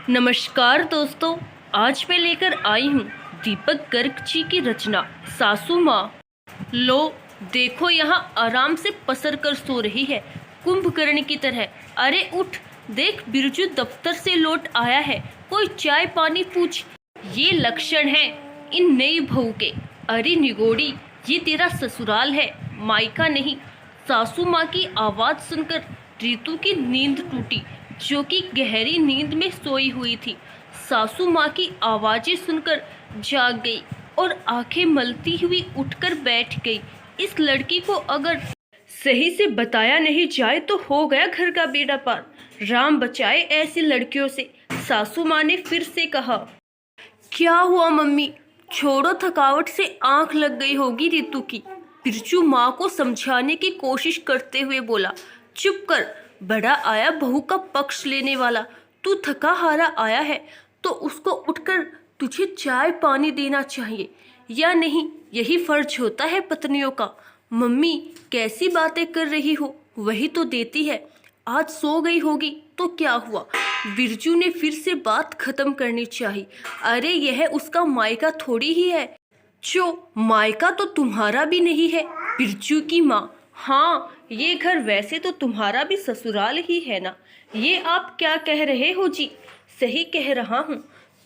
नमस्कार दोस्तों, आज मैं लेकर आई हूँ दीपक गर्ग जी की रचना सासू माँ। लो देखो, यहाँ आराम से पसर कर सो रही है कुंभकर्ण की तरह। अरे उठ, देख बिरजू दफ्तर से लौट आया है, कोई चाय पानी पूछ। ये लक्षण है इन नई बहू के। अरे निगोड़ी, ये तेरा ससुराल है, मायका नहीं। सासू माँ की आवाज़ सुनकर रीतू की नींद टूटी, जो कि गहरी नींद में सोई हुई थी। सासू माँ की आवाज़ें सुनकर जाग गई और आंखें मलती हुई उठकर बैठ गई। इस लड़की को अगर सही से बताया नहीं जाए तो हो गया घर का बेड़ा पार। राम बचाए ऐसी लड़कियों से। सासू माँ ने फिर से कहा, क्या हुआ मम्मी? छोड़ो, थकावट से आंख लग गई होगी रीतू की। बिरजू माँ को समझाने की कोशिश करते हुए बोला, चुप कर, बड़ा आया बहू का पक्ष लेने वाला। तू थका हारा आया है तो उसको उठकर तुझे चाय पानी देना चाहिए, या नहीं? यही फर्ज होता है पत्नियों का। मम्मी कैसी बातें कर रही हो, वही तो देती है। आज सो गई होगी तो क्या हुआ? बिरजू ने फिर से बात खत्म करनी चाहिए। अरे यह उसका मायका थोड़ी ही है। जो मायका तो तुम्हारा भी नहीं है, बिरजू की माँ। हाँ, ये घर वैसे तो तुम्हारा भी ससुराल ही है ना। ये आप क्या कह रहे हो जी? सही कह रहा हूँ।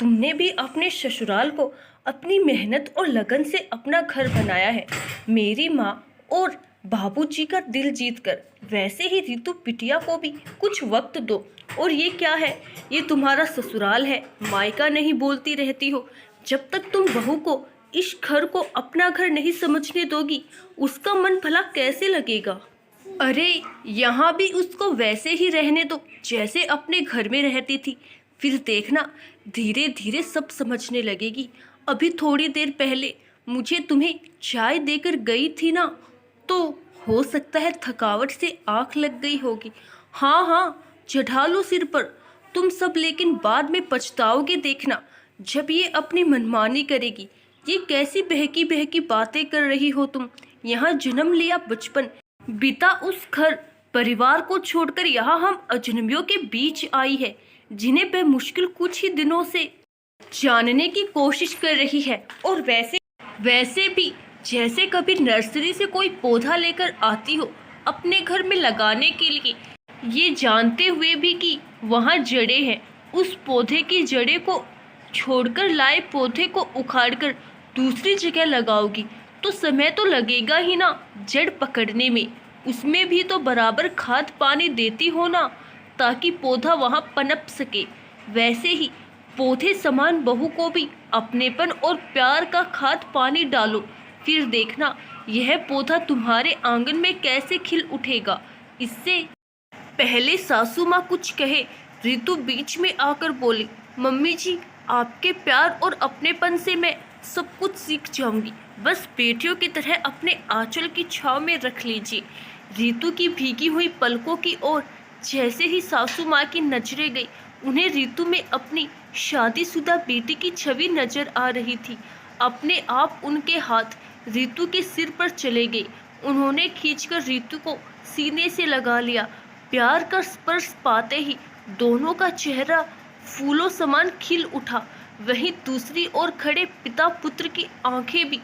तुमने भी अपने ससुराल को अपनी मेहनत और लगन से अपना घर बनाया है, मेरी माँ और बाबूजी का दिल जीत कर। वैसे ही रीतू बिटिया को भी कुछ वक्त दो। और ये क्या है? ये तुम्हारा ससुराल है, मायका नहीं बोलती रहती हो। जब तक तुम बहू को इस घर को अपना घर नहीं समझने दोगी, उसका मन भला कैसे लगेगा? अरे यहाँ भी उसको वैसे ही रहने दो जैसे अपने घर में रहती थी। फिर देखना, धीरे धीरे सब समझने लगेगी। अभी थोड़ी देर पहले मुझे तुम्हें चाय देकर गई थी ना, तो हो सकता है थकावट से आंख लग गई होगी। हाँ हाँ, चढ़ा लो सिर पर तुम सब, लेकिन बाद में पछताओगे देखना, जब ये अपनी मनमानी करेगी। ये कैसी बहकी बहकी बातें कर रही हो तुम? यहाँ जन्म लिया, बचपन बीता उस घर परिवार को छोड़कर यहाँ हम अजनबियों के बीच आई है, जिन्हें बेमुश्किल कुछ ही दिनों से जानने की कोशिश कर रही है। और वैसे भी जैसे कभी नर्सरी से कोई पौधा लेकर आती हो अपने घर में लगाने के लिए, ये जानते हुए भी कि वहाँ जड़ें हैं। उस पौधे की जड़ें को छोड़कर लाए पौधे को उखाड़कर दूसरी जगह लगाओगी तो समय तो लगेगा ही ना जड़ पकड़ने में। उसमें भी तो बराबर खाद पानी देती हो ना, ताकि पौधा वहाँ पनप सके। वैसे ही पौधे समान बहू को भी अपनेपन और प्यार का खाद पानी डालो। फिर देखना, यह पौधा तुम्हारे आंगन में कैसे खिल उठेगा। इससे पहले सासू माँ कुछ कहे, ऋतु बीच में आकर बोली, मम्मी जी, आपके प्यार और अपनेपन से मैं सब कुछ सीख जाऊंगी। बस बेटियों की तरह अपने आंचल की छाव में रख लीजिए। ऋतु की भीगी हुई पलकों की ओर जैसे ही सासू माँ की नजरें गई, उन्हें ऋतु में अपनी शादीशुदा बेटी की छवि नजर आ रही थी। अपने आप उनके हाथ ऋतु के सिर पर चले गए। उन्होंने खींचकर ऋतु को सीने से लगा लिया। प्यार का स्पर्श पाते ही दोनों का चेहरा फूलों समान खिल उठा। वहीं दूसरी ओर खड़े पिता पुत्र की आंखें भी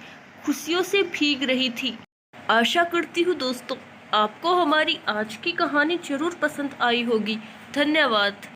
खुशियों से भीग रही थी। आशा करती हूँ दोस्तों, आपको हमारी आज की कहानी जरूर पसंद आई होगी। धन्यवाद।